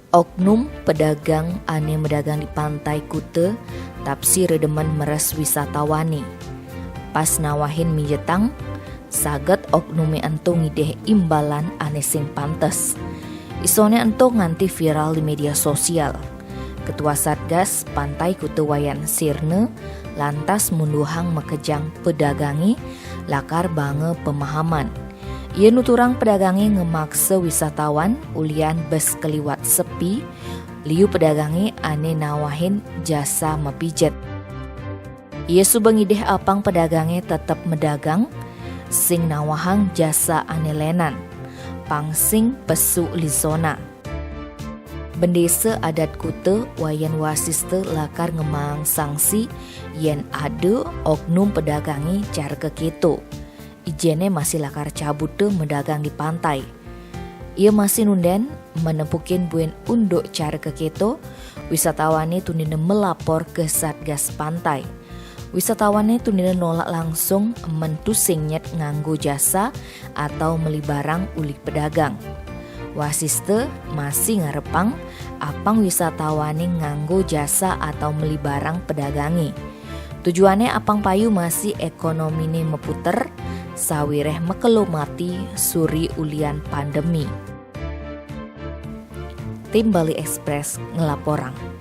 Oknum pedagang ane medagang di pantai Kute tapsi redeman meres wisatawani. Pas nawahin mijetang, saget oknume ento ngideh imbalan ane sing pantes. Isone ento nganti viral di media sosial. Ketua Satgas Pantai Kute Wayan Sirne lantas munduhang mekejang pedagangi lakar bange pemahaman. Ia nuturang pedagangi ngemaksa wisatawan ulian bes keliwat sepi, liu pedagangi ane nawahin jasa mepijet. Ia subengideh apang pedagangi tetap medagang, sing nawahang jasa ane lenan, pangsing pesu lisona. Bendesa adat Kute Wayan Wasiste lakar ngemang sanksi yen ade oknum pedagangi cara keketo. Ijene masih lakar cabut medagang di pantai. Ia masih nunden menempukin buen unduk cara keketo, wisatawannya tunine melapor ke Satgas Pantai. Wisatawannya tunine nolak langsung mentusingnyet nganggo jasa atau meli barang ulik pedagang. Wasiste masih ngarepang apang wisatawannya nganggo jasa atau meli barang pedagangi. Tujuannya apang payu masih ekonomine meputer, sawireh mekelo mati suri ulian pandemi. Tim Bali Express ngelaporang.